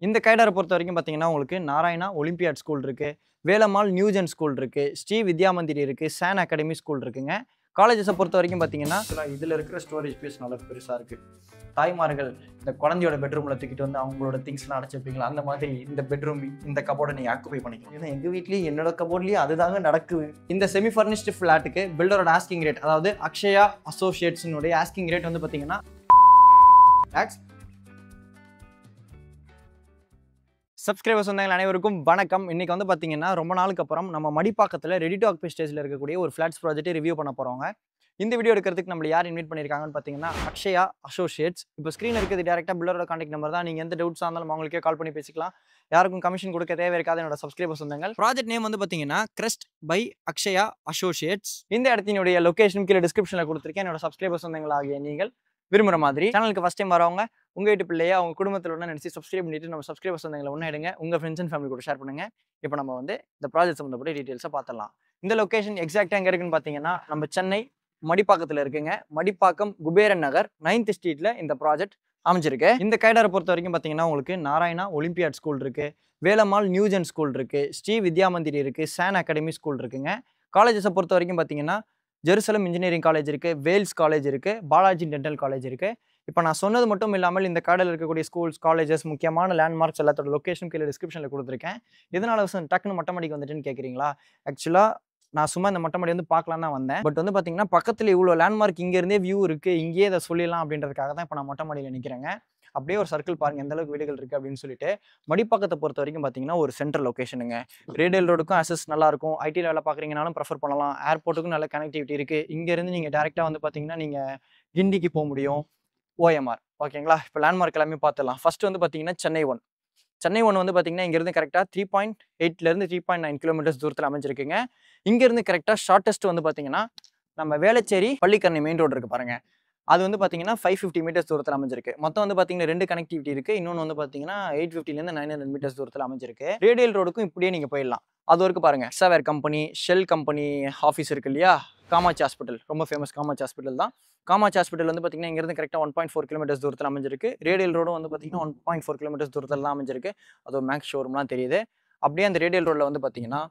இந்த கைடாரை பொறுத்த வரைக்கும் பார்த்தீங்கன்னா, உங்களுக்கு நாராயணா ஒலிம்பியாட் ஸ்கூல் இருக்கு. வேலம்மாள் நியூஜென் ஸ்கூல் இருக்கு. ஸ்ரீ வித்யா மந்திர் இருக்கு. சான் அகாடமி ஸ்கூல் இருக்குங்க. காலேஜஸ பொறுத்த வரைக்கும் பார்த்தீங்கன்னா, இதுல இருக்கிற ஸ்டோரேஜ் ஸ்பேஸ் நல்லா பெருசா இருக்கு. தாய்மார்கள் இந்த குழந்தையோட பெட்ரூம்ல தூக்கிட்டு வந்து அவங்களோட திங்ஸ்லாம் அடைச்சு வைப்பீங்களா, அந்த மாதிரி இந்த பெட்ரூம் இந்த கபோர்டை நீங்க ஆக்குபை பண்ணிக்கலாம். ஏன்னா எங்க வீட்லயும் என்னோட கபோர்ட்லயும் அதுதாங்க நடக்குது. இந்த செமி ஃபர்னிஷ்டு ஃபிளாட்டுக்கு பில்டரோட ஆஸ்கிங் ரேட், அதாவது அக்ஷயா அசோசியேட்ஸ்னுடைய ஆஸ்கிங் ரேட் வந்து பார்த்தீங்கன்னா லாக்ஸ். சப்ஸ்கிரைபர்ஸ் வந்தவங்க அனைவருக்கும் வணக்கம். இன்னைக்கு வந்து பார்த்தீங்கன்னா, ரொம்ப நாளுக்கு அப்புறம் நம்ம மடிப்பாக்கத்தில் ரெடி டு ஆக்குபை ஸ்டேஜில் இருக்கக்கூடிய ஒரு ஃபிளாட்ஸ் ப்ராஜெக்ட்டை ரிவ்யூ பண்ண போகிறோங்க. இந்த வீடியோ எடுக்கிறதுக்கு நம்மள யார் இன்வைட் பண்ணியிருக்காங்கன்னு பார்த்தீங்கன்னா, அக்ஷயா அசோசியேட்ஸ். இப்போ ஸ்க்ரீன் இருக்கிறது டேரெக்டாக பில்டரோட கான்டாக்ட் நம்பர் தான். நீங்கள் எந்த டவுட்ஸாக இருந்தாலும் அவங்களுக்கே கால் பண்ணி பேசிக்கலாம். யாருக்கும் கமிஷன் கொடுக்க தேவை இருக்காது என்னோட சப்ஸ்கிரைபர்ஸ் வந்தவங்க. ப்ராஜெக்ட் நேம் வந்து பார்த்தீங்கன்னா கிரஸ்ட் பை அக்ஷயா அசோசியேட்ஸ். இந்த இடத்தினுடைய லொகேஷன் கீழே டிஸ்கிரிப்ஷனில் கொடுத்துருக்கேன். என்னோட சப்ஸ்கிரைபர்ஸ் வந்தவங்களாகிய நீங்கள் விரும்புகிற மாதிரி சேனலுக்கு ஃபஸ்ட் டைம் வரவங்க உங்கள் வீட்டு பிள்ளையை அவங்க குடும்பத்தில் ஒன்று நினச்சி சப்ஸ்கிரைப் பண்ணிட்டு நம்ம சப்ஸ்கிரைபர்ஸ் வந்தவங்களை ஒன்று எடுங்க. உங்கள் ஃப்ரெண்ட்ஸ் அண்ட் ஃபேமிலி கூட ஷேர் பண்ணுங்க. இப்போ நம்ம வந்து இந்த ப்ராஜெக்ட் சம்மந்தப்பட்ட டீட்டெயில்ஸை பார்த்துடலாம். இந்த லொகேஷன் எக்ஸாக்டாக எங்கே இருக்குன்னு பார்த்தீங்கன்னா, நம்ம சென்னை மடிப்பாக்கத்தில் இருக்குங்க. மடிப்பாக்கம் குபேரன் நகர் 9th ஸ்ட்ரீட்டில் இந்த ப்ராஜெக்ட் அமைஞ்சிருக்கு. இந்த கைடாரை பொறுத்த வரைக்கும் பார்த்தீங்கன்னா, உங்களுக்கு நாராயணா ஒலிம்பியாட் ஸ்கூல் இருக்கு. வேலம்மாள் நியூஜென் ஸ்கூல் இருக்கு. ஸ்ரீ வித்யா மந்திர் இருக்கு. சான் அகாடமி ஸ்கூல் இருக்குங்க. காலேஜஸை பொறுத்த வரைக்கும் பார்த்தீங்கன்னா, ஜெருசலம் இன்ஜினியரிங் காலேஜ் இருக்கு. வேல்ஸ் காலேஜ் இருக்கு. பாலாஜி டென்டல் காலேஜ் இருக்கு. இப்போ நான் சொன்னது மட்டும் இல்லாமல் இந்த கார்டில் இருக்கக்கூடிய ஸ்கூல்ஸ், காலேஜஸ், முக்கியமான லேண்ட்மார்க்ஸ் எல்லாத்தோட லொக்கேஷன் கீழே டிஸ்கிரிப்ஷனில் கொடுத்துருக்கேன். எதனால டக்குன்னு மொட்டை மாடிக்கு வந்துட்டுன்னு கேட்குறீங்களா? ஆக்சுவலாக நான் சும்மா இந்த மொட்டை மாடி வந்து பார்க்கலாம் தான் வந்தேன். பட் வந்து பார்த்தீங்கன்னா, பக்கத்தில் இவ்வளோ லேண்ட்மார்க் இங்கேருந்தே வியூ இருக்குது, இங்கேயே இதை சொல்லிடலாம் அப்படின்றதுக்காக தான் இப்போ நான் மொட்டை மாடியில் நிற்கிறேங்க. அப்படியே ஒரு சர்க்கிள் பாருங்க எந்த அளவுக்கு வீடுகள் இருக்குது அப்படின்னு சொல்லிட்டு. மடிப்பாக்கத்தை பொறுத்த வரைக்கும் பார்த்தீங்கன்னா, ஒரு சென்ட்ரல் லொக்கேஷனுங்க. ரேடியல் ரோடுக்கும் அசஸ் நல்லாயிருக்கும். ஐடியில் வேலை பார்க்குறீங்கனாலும் ப்ரிஃபர் பண்ணலாம். ஏர்போர்ட்டுக்கும் நல்ல கனெக்டிவிட்டி இருக்குது. இங்கேருந்து நீங்கள் டேரெக்டாக வந்து பார்த்தீங்கன்னா, நீங்கள் கிண்டிக்கு போக முடியும். ஓஎம்ஆர் ஓகேங்களா. இப்போ லேண்ட்மார்க் எல்லாமே பார்த்துடலாம். ஃபர்ஸ்ட் வந்து பார்த்தீங்கன்னா சென்னை ஒன் வந்து பார்த்தீங்கன்னா, இங்கேருந்து கரெக்டாக 3.8லேருந்து 3.9 கிலோமீட்டர்ஸ் தூரத்தில் அமைஞ்சிருக்குங்க. இங்கேருந்து கரெக்டாக ஷார்ட்டஸ்ட் வந்து பார்த்தீங்கன்னா, நம்ம வேளச்சேரி பள்ளிக்கரணை மெயின் ரோடு இருக்குது பாருங்க. அது வந்து பார்த்தீங்கன்னா 550 மீட்டர்ஸ் தூரத்தில் அமைஞ்சிருக்கு. மொத்தம் வந்து பார்த்தீங்கன்னா 2 கனெக்டிவிட்டி இருக்குது. இன்னொன்று வந்து பார்த்தீங்கன்னா 850லேருந்து 900 மீட்டர்ஸ் தூரத்தில் அமைஞ்சிருக்கு. ரேடியல் ரோடுக்கும் இப்படியே நீங்கள் போயிடலாம். அது வரைக்கும் பாருங்க. எக்ஸாவேர் கம்பெனி, ஷெல் கம்பெனி ஆஃபீஸ் இருக்கு இல்லையா? காமாட்சி ஹாஸ்பிட்டல், ரொம்ப ஃபேமஸ் காமாட்சி ஹாஸ்பிட்டல் தான். காமாட்சி ஹாஸ்பிட்டல் வந்து பார்த்தீங்கன்னா, இங்கேருந்து கரெக்டாக 1.4 கிலோமீட்டர்ஸ் தூரத்தில் அமைஞ்சிருக்கு. ரேடியல் ரோடும் வந்து பார்த்தீங்கன்னா 1.4 கிலோமீட்டர்ஸ் தூரத்தில் தான் அமைஞ்சிருக்கு. அது மேக்ஸ் ஷோரூம்லாம் தெரியுது. அப்படியே அந்த ரேடியல் ரோடில் வந்து பார்த்தீங்கன்னா,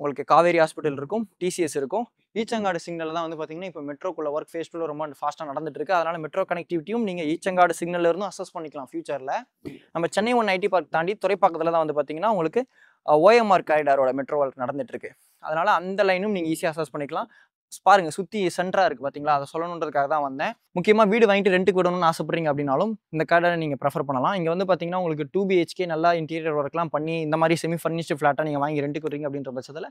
உங்களுக்கு காவேரி ஹாஸ்பிட்டல் இருக்கும், டிசிஎஸ் இருக்கும். ஈச்சங்காடு சிக்னல் தான் வந்து பார்த்தீங்கன்னா, இப்போ மெட்ரோக்குள்ள ஒர்க் ஃபேஸ் டூல ரொம்ப ஃபாஸ்ட்டாக நடந்துட்டு இருக்கு. அதனால மெட்ரோ கனெக்டிவிட்டியும் நீங்கள் ஈச்சங்காடு சிக்னல்ல இருந்தும் அசஸ் பண்ணிக்கலாம் ஃபியூச்சரில். நம்ம சென்னை ஒன் ஐடி பார்க் தாண்டி துறைப்பாக்கத்தில் தான் வந்து பார்த்தீங்கன்னா, உங்களுக்கு ஓஎம்ஆர் காரிடாரோட மெட்ரோ ஒர்க் நடந்துட்டு இருக்கு. அதனால அந்த லைனும் நீங்கள் ஈஸியாக அசஸ் பண்ணிக்கலாம். பாருங்க சுற்றி சென்டராக இருக்குது பார்த்தீங்களா? அதை சொல்லணுன்றதுக்காக தான் வந்தேன். முக்கியமாக வீடு வாங்கிட்டு ரெண்ட்டுக்கு விடணும்னு ஆசைப்படுறீங்க அப்படின்னாலும் இந்த கார்டை நீங்கள் ப்ரெஃபர் பண்ணலாம். இங்கே வந்து பார்த்தீங்கன்னா, உங்களுக்கு 2 BHK நல்லா இன்டீரியர் ஒர்க்லாம் பண்ணி இந்த மாதிரி செமி ஃபர்னிஷ்டு ஃப்ளாட்டாக நீங்கள் வாங்கி ரெண்ட்டுக்கு விடுறீங்க அப்படின்ற பட்சத்தில்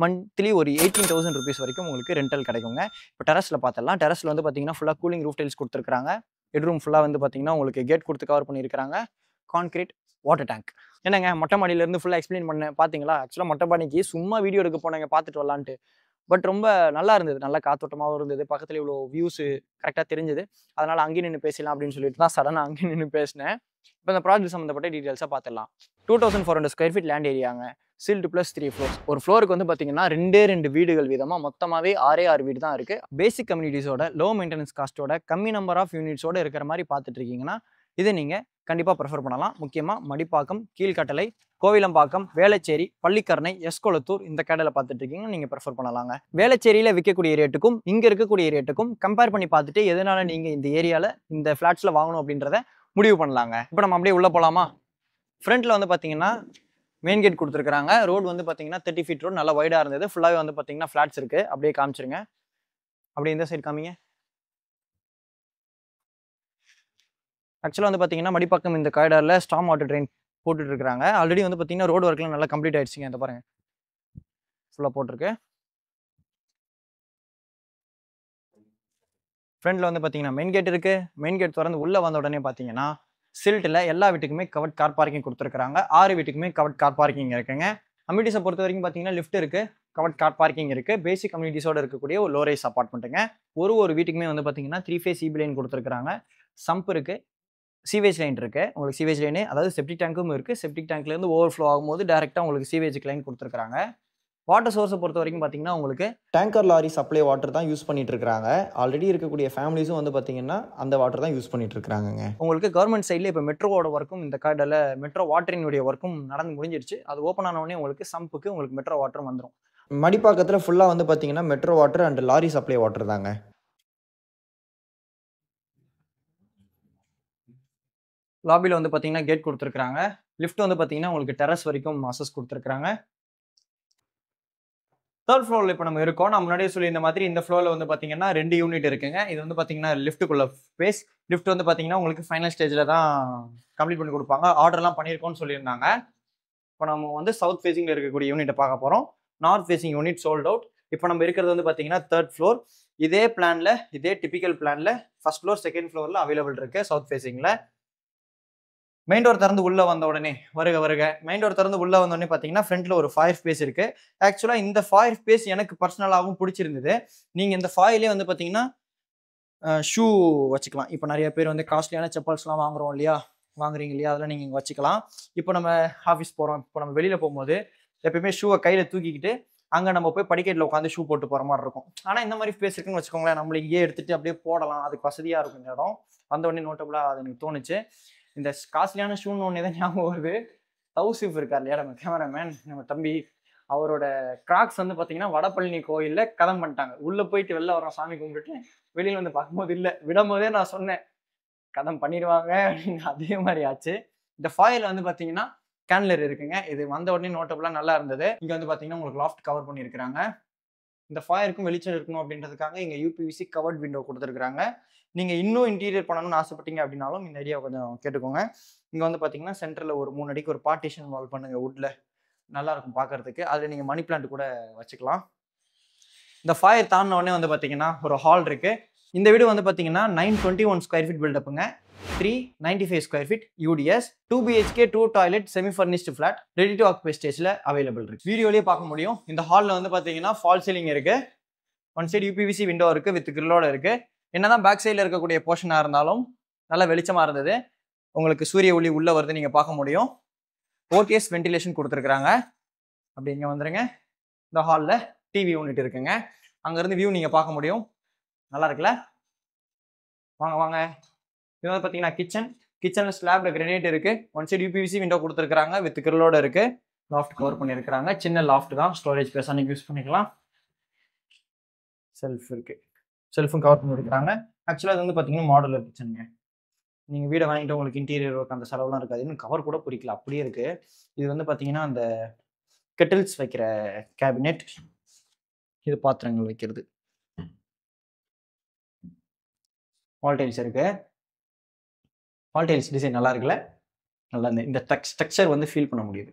மந்த்லி ஒரு 18,000 rupees வரைக்கும் உங்களுக்கு ரெண்டல் கிடைக்குங்க. இப்போ டெரஸில் பார்த்துடலாம். டெரஸில் வந்து பார்த்தீங்கன்னா, ஃபுல்லாக கூலிங் ரூஃப் டைல்ஸ் கொடுத்துருக்காங்க. ஹெட்ரூம் ஃபுல்லாக வந்து பார்த்தீங்கன்னா, உங்களுக்கு கேட் கொடுத்து கவர் பண்ணியிருக்காங்க. Concrete water tank. என்னங்க மொட்டை மாடியிலேருந்து ஃபுல்லாக எக்ஸ்பிளைன் பண்ணேன் பார்த்தீங்களா? ஆக்சுவலாக மொட்டை மாடிக்கு சும்மா வீடியோ எடுக்க போனாங்க பார்த்துட்டு வரலான்ட்டு. பட் ரொம்ப நல்லா இருந்தது. நல்லா காத்தோட்டமாகவும் இருந்தது. பக்கத்தில் இவ்வளோ வியூஸு கரெக்டாக தெரிஞ்சது. அதனால் அங்கேயும் நின்று பேசலாம் அப்படின்னு சொல்லிட்டு தான் சடனாக அங்கேயும் நின்று பேசினேன். இப்போ இந்த ப்ராஜெக்ட் சம்மந்தப்பட்ட டீட்டெயில்ஸாக பார்த்துடலாம். 2400 ஸ்கொயர் ஃபீட் லேண்ட் ஏரியாங்க. Stilt plus 3 floors. ஒரு ஃப்ளோருக்கு வந்து பார்த்தீங்கன்னா 2 வீடுகள் வீதமாக மொத்தமாகவே 6 வீடு தான் இருக்குது. பேசிக் கம்யூனிட்டிஸோட லோ மெயின்டெனன்ஸ் காஸ்ட்டோட கம்மி நம்பர் ஆஃப் யூனிட்ஸோட இருக்கிற மாதிரி பார்த்துட்டு இருக்கீங்கன்னா, இதை நீங்கள் கண்டிப்பாக ப்ரிஃபர் பண்ணலாம். முக்கியமாக மடிப்பாக்கம், கீழ்கட்டளை, கோவிலம்பாக்கம், வேளச்சேரி, பள்ளிக்கரணை, எஸ்கொளத்தூர் இந்த கடையில் பார்த்துட்டு இருக்கீங்க, நீங்கள் ப்ரிஃபர் பண்ணலாங்க. வேளச்சேரியில் விற்கக்கூடிய ரேட்டுக்கும் இங்கே இருக்கக்கூடிய ரேட்டுக்கும் கம்பேர் பண்ணி பார்த்துட்டு எதனால நீங்கள் இந்த ஏரியாவில் இந்த ஃப்ளாட்ஸில் வாங்கணும் அப்படின்றத முடிவு பண்ணலாங்க. இப்போ நம்ம அப்படியே உள்ளே போகலாமா? ஃப்ரண்ட்டில் வந்து பார்த்தீங்கன்னா மெயின் கேட் கொடுத்துருக்காங்க. ரோடு வந்து பார்த்தீங்கன்னா 30 feet ரோடு நல்லா வைடாக இருந்தது. ஃபுல்லாகவே வந்து பார்த்தீங்கன்னா ஃப்ளாட்ஸ் இருக்குது. அப்படியே காமிச்சிருங்க. அப்படியே இந்த சைடு காமிங்க. ஆக்சுவலாக வந்து பார்த்தீங்கன்னா, மடிப்பாக்கம் இந்த காரிடாரில் ஸ்டாம் வாட்டர் ட்ரெயின் போட்டுட்டு இருக்காங்க. ஆல்ரெடி வந்து பார்த்தீங்கன்னா, ரோடு ஒர்க்லாம் நல்லா கம்ப்ளீட் ஆயிடுச்சுங்க. இந்த பாருங்க ஃபுல்லாக போட்டிருக்கு. ஃப்ரண்ட்டில் வந்து பார்த்தீங்கன்னா மெயின் கேட் இருக்குது. மெயின் கேட் திறந்து உள்ளே வந்த உடனே பார்த்தீங்கன்னா, சில்ட்டில் எல்லா வீட்டுக்குமே கவர்ட் கார் பார்க்கிங் கொடுத்துருக்காங்க. 6 வீட்டுக்குமே கவர்ட் கார் பார்க்கிங் இருக்குங்க. அம்யூனிட்டிஸை பொறுத்த வரைக்கும் பார்த்தீங்கன்னா, லிஃப்ட் இருக்குது, கவர்ட் கார் பார்க்கிங் இருக்குது. பேசிக் கம்யூனிட்டிஸோடு இருக்கக்கூடிய ஒரு லோ ரைஸ் அப்பார்ட்மெண்ட்டுங்க. ஒரு வீட்டுக்குமே வந்து பார்த்தீங்கன்னா 3 phase CB லைன் கொடுத்துருக்காங்க. சம்ப் இருக்குது, சீவேஜ் லைன் இருக்குது. உங்களுக்கு சீவேஜ் லைனு, அதாவது செப்டிக் டேங்க்கும் இருக்குது. செப்டிக் டேங்க்லேருந்து ஓவர்ஃப்ளோ ஆகும்போது டேரெக்டாக உங்களுக்கு சீவேஜுக்கு லைன் கொடுத்துருக்காங்க. வாட்டர் சோர்ஸை பொறுத்த வரைக்கும் பார்த்தீங்கன்னா உங்களுக்கு டேங்கர் லாரி சப்ளை வாட்டர் தான் யூஸ் பண்ணிட்டு இருக்காங்க. ஆல்ரெடி இருக்கக்கூடிய ஃபேமிலிஸும் வந்து பார்த்தீங்கன்னா அந்த வாட்டர் தான் யூஸ் பண்ணிட்டு இருக்காங்க. உங்களுக்கு கவர்மெண்ட் சைடில் இப்போ மெட்ரோவோட ஒர்க்கும் இந்த கார்டில் மெட்ரோ வாட்டரினுடைய ஒர்க்கும் நடந்து முடிஞ்சிருச்சு. அது ஓப்பன் ஆன உடனே உங்களுக்கு சம்புக்கு உங்களுக்கு மெட்ரோ வாட்டர் வந்துடும். மடிப்பாக்கத்தில் ஃபுல்லாக வந்து பார்த்தீங்கன்னா metro water and lorry supply water தாங்க. லாபியில் வந்து பார்த்தீங்கன்னா கேட் கொடுத்துருக்காங்க. லிஃப்ட் வந்து பார்த்தீங்கன்னா உங்களுக்கு டெரஸ் வரைக்கும் அசஸ் கொடுத்துருக்காங்க. தேர்ட் ஃப்ளோரில் இப்போ நம்ம இருக்கோம். நான் முன்னாடியே சொல்லி இந்த மாதிரி இந்த ஃப்ளோரில் வந்து பார்த்தீங்கன்னா 2 யூனிட் இருக்குங்க. இது வந்து பார்த்தீங்கன்னா லிஃப்ட்டுக்குள்ள ஸ்பேஸ். லிஃப்ட் வந்து பார்த்தீங்கன்னா உங்களுக்கு ஃபைனல் ஸ்டேஜில் தான் கம்ப்ளீட் பண்ணி கொடுப்பாங்க. ஆர்டர்லாம் பண்ணியிருக்கோம்னு சொல்லியிருந்தாங்க. இப்போ நம்ம வந்து சவுத் ஃபேசிங்கில் இருக்கக்கூடிய யூனிட்டை பார்க்க போகிறோம். North facing unit sold out. இப்போ நம்ம இருக்கிறது வந்து பார்த்தீங்கன்னா தேர்ட் ஃப்ளோர். இதே பிளானில் இதே டிபிக்கல் பிளானில் ஃபர்ஸ்ட் ஃப்ளோர் செகண்ட் ஃப்ளோரில் அவைலபிள் இருக்குது சவுத் ஃபேசிங்கில். மெயின் டோர் திறந்து உள்ள வந்த உடனே வருக மெயின் டோர் திறந்து உள்ள வந்த உடனே பார்த்தீங்கன்னா ஃப்ரண்ட்ல ஒரு ஃபாயர் ஸ்பேஸ் இருக்கு. ஆக்சுவலாக இந்த ஃபாயர் ஸ்பேஸ் எனக்கு பர்சனலாகவும் பிடிச்சிருந்தது. நீங்க இந்த ஃபாயிலே வந்து பார்த்தீங்கன்னா ஷூ வச்சுக்கலாம். இப்போ நிறைய பேர் வந்து காஸ்ட்லியான செப்பல்ஸ்லாம் வாங்குறீங்க இல்லையா, அதெல்லாம் நீங்கள் இங்கே வச்சுக்கலாம். இப்போ நம்ம ஆஃபீஸ் போகிறோம், இப்போ நம்ம வெளியில் போகும்போது எப்பயுமே ஷூவை கையில் தூக்கிக்கிட்டு அங்கே நம்ம போய் படிக்கட்டில் உட்காந்து ஷூ போட்டு போகிற மாதிரி இருக்கும். ஆனால் இந்த மாதிரி ஸ்பேஸ் இருக்குன்னு வச்சுக்கோங்களேன், நம்மள இங்கேயே எடுத்துகிட்டு அப்படியே போடலாம். அதுக்கு வசதியாக இருக்கும் இந்த இடம். வந்த உடனே நோட்டபுளாக அது எனக்கு தோணுச்சு. இந்த காஸ்ட்லியான ஷூன்னு ஒன்று தான் ஞாபகம் வருது. தௌசிஃப் இருக்கார் இல்லையா நம்ம கேமராமேன், நம்ம தம்பி, அவரோட கிராக்ஸ் வந்து பார்த்தீங்கன்னா வடபழனி கோயிலில் கதம் பண்ணிட்டாங்க. உள்ளே போயிட்டு வெளில வரோம் சாமி கும்பிட்டுட்டு, வெளியில் வந்து பார்க்கும்போது இல்லை, விடும்போதே நான் சொன்னேன் கதம் பண்ணிடுவாங்க அப்படின்னு. அதே மாதிரி ஆச்சு. இந்த ஃபாயில் வந்து பார்த்தீங்கன்னா கேன்லர் இருக்குங்க. இது வந்த உடனே நோட்டபுளாக நல்லா இருந்தது. இங்கே வந்து பார்த்தீங்கன்னா உங்களுக்கு லாஃப்ட் கவர் பண்ணியிருக்கிறாங்க. இந்த ஃபாயருக்கும் வெளிச்சம் இருக்கணும் அப்படின்றதுக்காக இங்கே யூபிவிசி கவர்ட் விண்டோ கொடுத்துருக்காங்க. நீங்கள் இன்னும் இன்டீரியர் பண்ணணும்னு ஆசைப்பட்டீங்க அப்படின்னாலும் இந்த ஐடியா கொஞ்சம் கேட்டுக்கோங்க. இங்கே வந்து பார்த்தீங்கன்னா சென்டரில் ஒரு 3 அடிக்கு ஒரு பார்ட்டிஷன் வால் பண்ணுங்க வுட்ல, நல்லா இருக்கும் பார்க்கறதுக்கு. அதில் நீங்கள் மணி பிளான்ட் கூட வச்சுக்கலாம். இந்த ஃபாயர் தாண்டின உடனே வந்து பார்த்தீங்கன்னா ஒரு ஹால் இருக்கு. இந்த வீடு வந்து பார்த்தீங்கன்னா 921 ஸ்கொயர் ஃபீட் பில்டப்புங்க. 395 square feet UDS, 2 BHK 2 toilet semi furnished flat, ready to occupy ஸ்டேஜில் அவைலபிள் இருக்கு. வீடியோலேயே பார்க்க முடியும். இந்த ஹாலில் வந்து பார்த்தீங்கன்னா ஃபால் சீலிங் இருக்கு. ஒன் சைடு யூபிவிசி விண்டோ இருக்கு வித் கிரில்லோட இருக்கு. என்னதான் பேக் சைடில் இருக்கக்கூடிய போர்ஷனாக இருந்தாலும் நல்ல வெளிச்சமாக இருந்தது. உங்களுக்கு சூரிய ஒளி உள்ள வருது, நீங்கள் பார்க்க முடியும். ஓடிஎஸ் வென்டிலேஷன் கொடுத்துருக்குறாங்க. அப்படி இங்கே வந்துருங்க. இந்த ஹாலில் டிவி யூனிட் இருக்குங்க. அங்கேருந்து வியூ நீங்கள் பார்க்க முடியும். நல்லா இருக்குல்ல? வாங்க. இது வந்து பார்த்தீங்கன்னா கிச்சனில் ஸ்லாப்ல கிரனைட் இருக்கு. ஒன் சைடு யூபிவிசி விண்டோ கொடுத்துருக்காங்க வித் கிரில்லோட இருக்கு. லாஃப்ட் கவர் பண்ணியிருக்கிறாங்க. சின்ன லாஃப்ட் தான், ஸ்டோரேஜ் ஸ்பேஸாக நீங்கள் யூஸ் பண்ணிக்கலாம். செல்ஃப் இருக்கு, செல்ஃபும் கவர் பண்ணியிருக்கிறாங்க. ஆக்சுவலாக இது வந்து பார்த்தீங்கன்னா மாடலர் கிச்சனுங்க. நீங்கள் வீடை வாங்கிட்டு உங்களுக்கு இன்டீரியர் ஒர்க் அந்த செலவுலாம் இருக்காது. இன்னும் கவர் கூட பிடிக்கல, அப்படியே இருக்கு. இது வந்து பார்த்தீங்கன்னா அந்த கெட்டில்ஸ் வைக்கிற கேபினெட், இது பாத்திரங்கள் வைக்கிறது. வால் டைல்ஸ் இருக்கு. வால் டைல்ஸ் டிசைன் நல்லா இருக்குல்ல? நல்லா இந்த ஸ்ட்ரக்சர் வந்து ஃபீல் பண்ண முடியுது.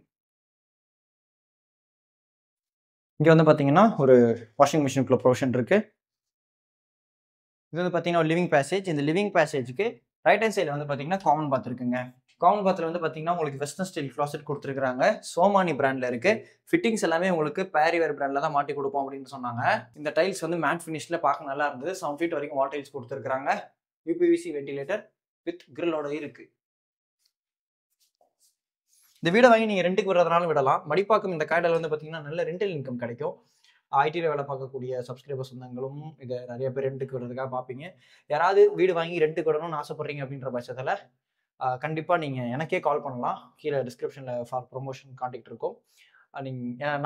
இங்கே வந்து பார்த்தீங்கன்னா ஒரு வாஷிங் மிஷினுக்குள்ள ப்ரொவிஷன் இருக்கு. இது வந்து பார்த்தீங்கன்னா ஒரு லிவிங் பேசேஜ். இந்த லிவிங் பேசேஜுக்கு ரைட் ஹேண்ட் சைடில் வந்து பார்த்தீங்கன்னா காமன் பாத் இருக்குங்க. காமன் பாத்தில் வந்து பார்த்தீங்கன்னா உங்களுக்கு வெஸ்டர்ன் ஸ்டைல் கிளாசெட் கொடுத்துருக்காங்க. சோமானி பிராண்டில் இருக்கு. ஃபிட்டிங்ஸ் எல்லாமே உங்களுக்கு பேரிவேர் பிராண்டில் தான் மாட்டி கொடுப்போம் அப்படின்னு சொன்னாங்க. இந்த டைல்ஸ் வந்து மேட் ஃபினிஷில் பார்க்க நல்லா இருந்தது. 7 feet வரைக்கும் வால் டைல்ஸ் கொடுத்துருக்காங்க. யூபிவிசி வென்டிலேட்டர் வித் கிரில்லோட இருக்கு. இந்த வீடை வாங்கி நீங்கள் ரெண்டுக்கு விடுறதுனாலும் விடலாம். மடிப்பாக்கம் இந்த கார்டில் வந்து பார்த்தீங்கன்னா நல்ல ரெண்டல் இன்கம் கிடைக்கும். ஐடியில் வேலை பார்க்கக்கூடிய சப்ஸ்கிரைபர் சொந்தங்களும் இதை நிறைய பேர் ரெண்டுக்கு விடுறதுக்காக பார்ப்பீங்க. யாராவது வீடு வாங்கி ரெண்டுக்கு விடணும்னு ஆசைப்படுறீங்க அப்படின்ற பட்சத்தில் கண்டிப்பாக நீங்கள் எனக்கே கால் பண்ணலாம். கீழே டிஸ்கிரிப்ஷனில் ஃபார் ப்ரொமோஷன் கான்டாக்ட் இருக்கும்.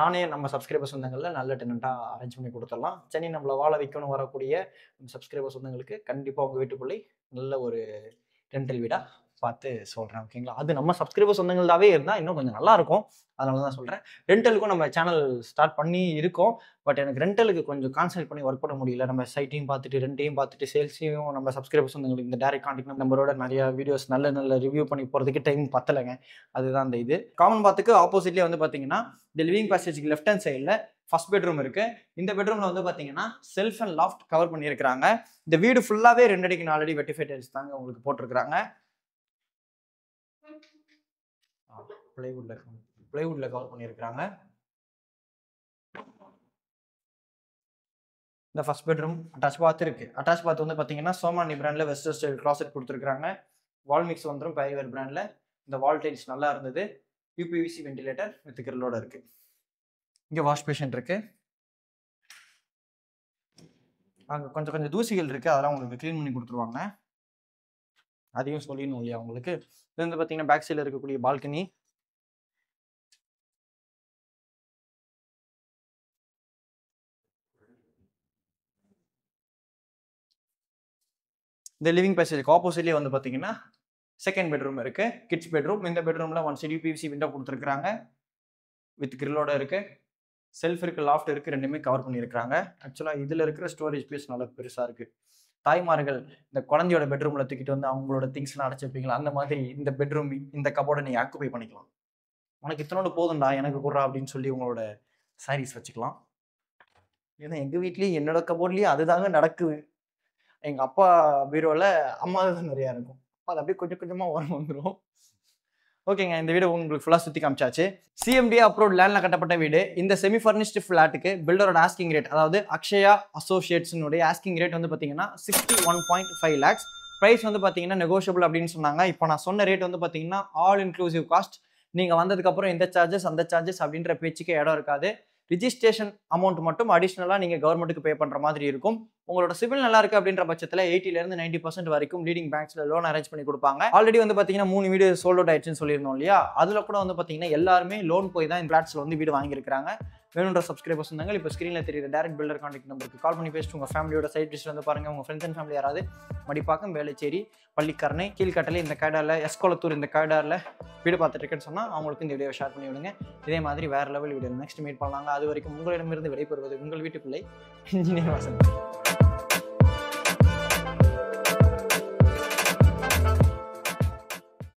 நானே நம்ம சப்ஸ்கிரைபர் சொந்தங்களில் நல்ல டெனண்ட்டாக அரேஞ்ச் பண்ணி கொடுத்துடலாம். சென்னை நம்மளை வாழ வைக்கணும் வரக்கூடிய சப்ஸ்கிரைபர் சொந்தங்களுக்கு கண்டிப்பாக உங்கள் வீட்டுக்குள்ளே நல்ல ஒரு ரெண்டல் வீடாக பார்த்து சொல்கிறேன். ஓகேங்களா? அது நம்ம சப்ஸ்கிரைபர் சொந்தங்களாகவே இருந்தால் இன்னும் கொஞ்சம் நல்லாயிருக்கும். அதனால தான் சொல்கிறேன். ரெண்டலுக்கும் நம்ம சேனல் ஸ்டார்ட் பண்ணி இருக்கோம். பட் எனக்கு ரெண்டலுக்கு கொஞ்சம் கான்சன்ட்ரேட் பண்ணி ஒர்க் பண்ண முடியல. நம்ம சைட்டையும் பார்த்துட்டு ரெண்டையும் பார்த்துட்டு சேல்ஸையும் நம்ம சப்ஸ்கிரைபர் சொந்தங்களுக்கு இந்த டைரக்ட் கான்டாக்ட் நம்பரோட நிறைய வீடியோஸ் நல்ல ரிவ்யூ பண்ணி போகிறதுக்கு டைம் பத்தலைங்க. அதுதான் அந்த இது. காமன் பாத்துக்கு ஆப்போசிட்லேயே வந்து பார்த்தீங்கன்னா இந்த லிவிங் பேசேஜுக்கு லெஃப்ட் ஹேண்ட் சைடில் ஃபர்ஸ்ட் பெட்ரூம் இருக்கு. இந்த பெட்ரூம்ல வந்து பார்த்தீங்கன்னா செல்ஃப் அண்ட் லாஃப்ட் கவர் பண்ணியிருக்கிறாங்க. இந்த வீடு ஃபுல்லாகவே 2 அடிக்கு 4 அடி வெட்டிஃபை டைல்ஸ் தாங்க உங்களுக்கு போட்டிருக்கிறாங்க. பிளைவுட்ல கவர் பண்ணியிருக்கிறாங்க. இந்த ஃபர்ஸ்ட் பெட்ரூம் அட்டாச் பாத் இருக்கு. அட்டாச் பாத் வந்து பார்த்தீங்கன்னா சோமானி பிராண்ட்ல வெஸ்டர்ன் ஸ்டைல் கிளாசெட் கொடுத்துருக்காங்க. வால் மிக்ஸ் வந்துடும் பேரிவேர் பிராண்ட்ல. இந்த வால் டைல்ஸ் நல்லா இருந்தது. யூபிவிசி வென்டிலேட்டர் வித் கிரில்லோட இருக்கு. இங்கே வாஷ் பேஷன் இருக்கு. அங்கே கொஞ்சம் கொஞ்சம் தூசிகள் இருக்கு, அதெல்லாம் உங்களுக்கு க்ளீன் பண்ணி கொடுத்துருவாங்க. அதையும் சொல்லிடணும் இல்லையா உங்களுக்கு. இது வந்து பார்த்தீங்கன்னா பேக் சைடில் இருக்கக்கூடிய பால்கனி. இந்த லிவிங் பேசேஜுக்கு ஆப்போசிட்லேயே வந்து பார்த்தீங்கன்னா செகண்ட் பெட்ரூம் இருக்கு, கிட்ஸ் பெட்ரூம். இந்த பெட்ரூம்ல 1 சைடு பிவிசி விண்டோ கொடுத்துருக்காங்க, வித் கிரில்லோட இருக்கு. செல்ஃப் இருக்கு, லாஃப்ட் இருக்கு, ரெண்டுமே கவர் பண்ணியிருக்காங்க. ஆக்சுவலாக இதில் இருக்கிற ஸ்டோரேஜ் ஸ்பேஸ் நல்லா பெருசாக இருக்கு. தாய்மார்கள் இந்த குழந்தையோட பெட்ரூம்ல தூக்கிட்டு வந்து அவங்களோட திங்ஸ்லாம் அடைச்சி வைப்பீங்களா, அந்த மாதிரி இந்த பெட்ரூம் இந்த கபோர்டை நீங்கள் ஆக்குபை பண்ணிக்கலாம். உனக்கு இத்தனோடு போதும்டா எனக்கு கூடுறா அப்படின்னு சொல்லி உங்களோட சாரீஸ் வச்சுக்கலாம். ஏன்னா எங்கள் வீட்லேயும் என்னோட கபோர்ட்லேயும் அதுதாங்க நடக்குது. எங்கள் அப்பா பீரோவில் அம்மா தான் நிறையா இருக்கும். அது அப்படியே கொஞ்சம் கொஞ்சமாக ஓரம் வந்துடும். ஓகேங்க, இந்த வீடு உங்களுக்கு ஃபுல்லாக சுற்றி காமிச்சாச்சு. சிஎம்டிஏ அப்ரூவ்ட் லேண்டில் கட்டப்பட்ட வீடு. இந்த செமி ஃபர்னிஷ்டு ஃப்ளாட்டுக்கு பில்டரோட ஆஸ்கிங் ரேட், அதாவது அக்ஷயா அசோசியேட்ஸினுடைய ஆஸ்கிங் ரேட் வந்து பார்த்தீங்கன்னா 61.5 lakhs. ப்ரைஸ் வந்து பார்த்தீங்கன்னா நெகோஷியபிள் அப்படின்னு சொன்னாங்க. இப்போ நான் சொன்ன ரேட் வந்து பார்த்தீங்கன்னா ஆல் இன்க்ளூசிவ் காஸ்ட். நீங்கள் வந்ததுக்கப்புறம் எந்த சார்ஜஸ் அந்த சார்ஜஸ் அப்படின்ற பேச்சுக்கு இடம் இருக்காது. ரிஜிஸ்ட்ரேஷன் அமௌண்ட் மட்டும் அடிஷ்னலாக நீங்கள் கவர்மெண்ட்டுக்கு பே பண்ணுற மாதிரி இருக்கும். உங்களோட சிவில் நல்லா இருக்குது அப்படின்ற பட்சத்தில் 80% 90% வரைக்கும் லீடிங் பேங்க்ஸில் லோன் அரேஞ்ச் பண்ணி கொடுப்பாங்க. ஆல்ரெடி வந்து பார்த்தீங்கன்னா 3 வீடு சோல்ட் அவுட் ஆயிடுச்சுன்னு சொல்லியிருந்தோம் இல்லையா, அதில் கூட வந்து பார்த்தீங்கன்னா எல்லாருமே லோன் போய் தான் இந்த ஃபிளாட்ஸில் வந்து வீடு வாங்கியிருக்காங்க. வேணுன்ற சப்ஸ்கிரைபர்ஸ் இருந்தாங்க இப்போ ஸ்க்ரீனில் தெரியுற டேரக்ட் பில்டர் கான்டாக்ட் நம்பருக்கு கால் பண்ணி பேசிட்டு உங்கள் ஃபேமிலியோட சைட் விசிட் வந்து பாருங்கள். உங்கள் ஃப்ரெண்ட்ஸ் அண்ட் ஃபேமிலி யாராவது மடிப்பாக்கம், வேளச்சேரி, பள்ளிக்கரணை, கீழ்கட்டளை இந்த காடாரில், எஸ்கோலத்தூர் இந்த காடாரில் வீடு பார்த்துட்டு இருக்கேன்னு சொன்னால் அவங்களுக்கு இந்த வீடியோ ஷேர் பண்ணி விடுங்க. இதே மாதிரி வேறு லெவல் வீடியோ நெக்ஸ்ட் மீட் பண்ணலாங்க. அது வரைக்கும் உங்களிடமிருந்து விடைபெறுவது உங்கள் வீட்டுக்குள்ளே இன்ஜினியர் வாசன்.